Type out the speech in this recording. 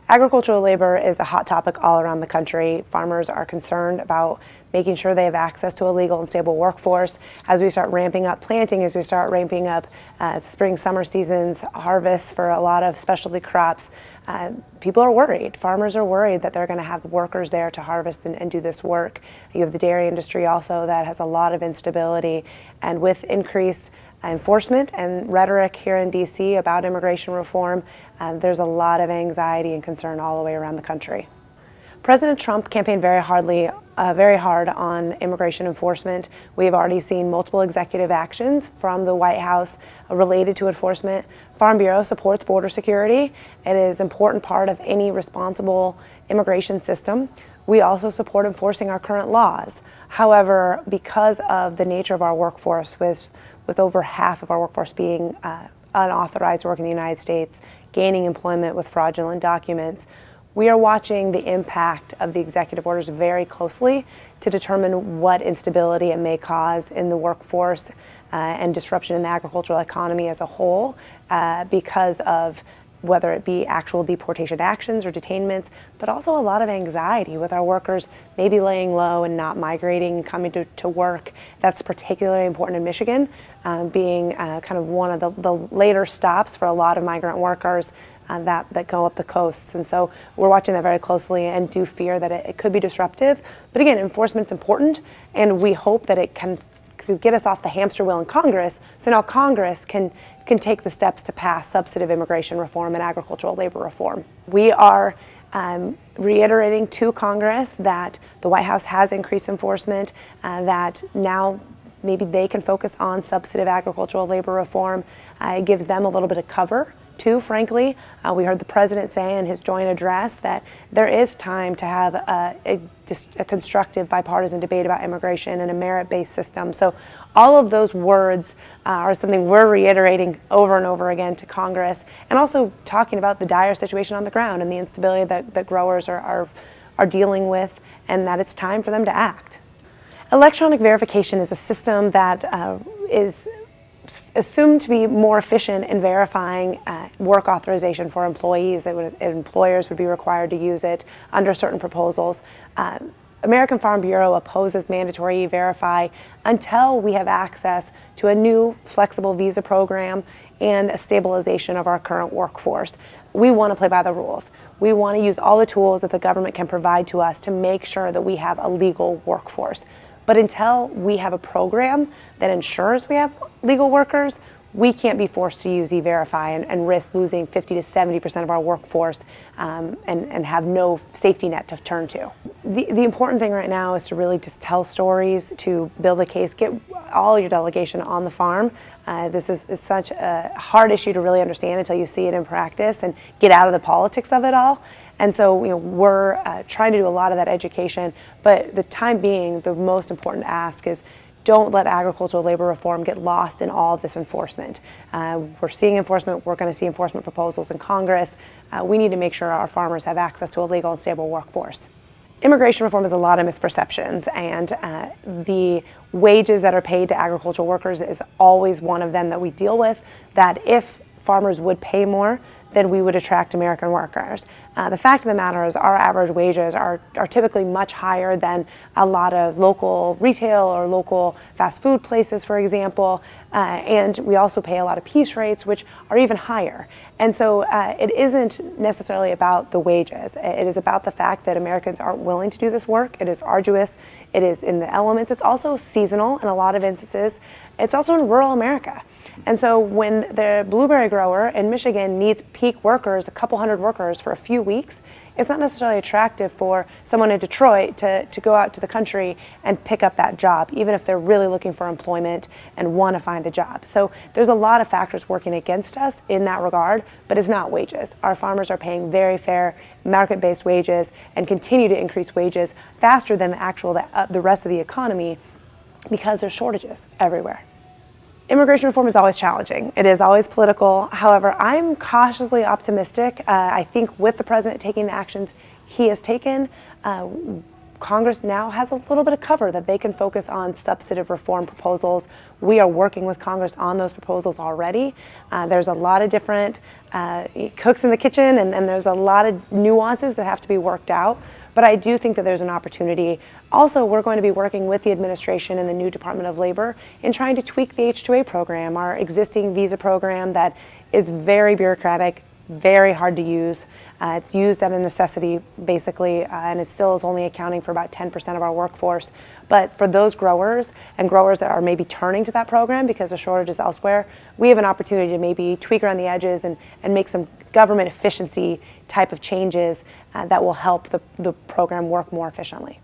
Agricultural labor is a hot topic all around the country. Farmers are concerned about making sure they have access to a legal and stable workforce. As we start ramping up planting, as we start ramping up spring, summer seasons, harvests for a lot of specialty crops, people are worried. Farmers are worried that they're going to have workers there to harvest and do this work. You have the dairy industry also that has a lot of instability, and with increased enforcement and rhetoric here in DC about immigration reform, there's a lot of anxiety and concern all the way around the country. President Trump campaigned very hard on immigration enforcement. We have already seen multiple executive actions from the White House related to enforcement. Farm Bureau supports border security. It is an important part of any responsible immigration system. We also support enforcing our current laws. However, because of the nature of our workforce, with over half of our workforce being unauthorized work in the United States, gaining employment with fraudulent documents, we are watching the impact of the executive orders very closely to determine what instability it may cause in the workforce and disruption in the agricultural economy as a whole because of whether it be actual deportation actions or detainments, but also a lot of anxiety with our workers maybe laying low and not migrating, coming to work. That's particularly important in Michigan, being kind of one of the later stops for a lot of migrant workers that go up the coasts. And so we're watching that very closely and do fear that it could be disruptive. But again, enforcement's important, and we hope that it can get us off the hamster wheel in Congress, so now Congress can take the steps to pass substantive immigration reform and agricultural labor reform. We are reiterating to Congress that the White House has increased enforcement, that now maybe they can focus on substantive agricultural labor reform. It gives them a little bit of cover too, frankly. We heard the president say in his joint address that there is time to have a constructive bipartisan debate about immigration and a merit-based system. So all of those words are something we're reiterating over and over again to Congress, and also talking about the dire situation on the ground and the instability that growers are dealing with, and that it's time for them to act. Electronic verification is a system that is assumed to be more efficient in verifying work authorization for employees. Employers would be required to use it under certain proposals. American Farm Bureau opposes mandatory E-Verify until we have access to a new flexible visa program and a stabilization of our current workforce. We want to play by the rules. We want to use all the tools that the government can provide to us to make sure that we have a legal workforce. But until we have a program that ensures we have legal workers, we can't be forced to use E-Verify and risk losing 50 to 70% of our workforce and have no safety net to turn to. The important thing right now is to really just tell stories, to build a case, get all your delegation on the farm. This is such a hard issue to really understand until you see it in practice and get out of the politics of it all. And so we're trying to do a lot of that education, but the time being, the most important ask is don't let agricultural labor reform get lost in all of this enforcement. We're seeing enforcement, we're going to see enforcement proposals in Congress. We need to make sure our farmers have access to a legal and stable workforce. Immigration reform has a lot of misperceptions, and the wages that are paid to agricultural workers is always one of them that we deal with, that if farmers would pay more, then we would attract American workers. The fact of the matter is our average wages are typically much higher than a lot of local retail or local fast food places, for example, and we also pay a lot of piece rates, which are even higher. And so it isn't necessarily about the wages. It is about the fact that Americans aren't willing to do this work. It is arduous. It is in the elements. It's also seasonal in a lot of instances. It's also in rural America. And so when the blueberry grower in Michigan needs peak workers, a couple hundred workers for a few weeks, it's not necessarily attractive for someone in Detroit to go out to the country and pick up that job, even if they're really looking for employment and want to find a job. So there's a lot of factors working against us in that regard, but it's not wages. Our farmers are paying very fair market-based wages and continue to increase wages faster than the rest of the economy because there's shortages everywhere. Immigration reform is always challenging. It is always political. However, I'm cautiously optimistic. I think with the president taking the actions he has taken, Congress now has a little bit of cover that they can focus on substantive reform proposals. We are working with Congress on those proposals already. There's a lot of different cooks in the kitchen, and there's a lot of nuances that have to be worked out. But I do think that there's an opportunity. Also, we're going to be working with the administration and the new Department of Labor in trying to tweak the H-2A program, our existing visa program that is very bureaucratic, very hard to use. It's used at a necessity, basically, and it still is only accounting for about 10% of our workforce. But for those growers and growers that are maybe turning to that program because of shortages elsewhere, we have an opportunity to maybe tweak around the edges and make some government efficiency type of changes that will help the program work more efficiently.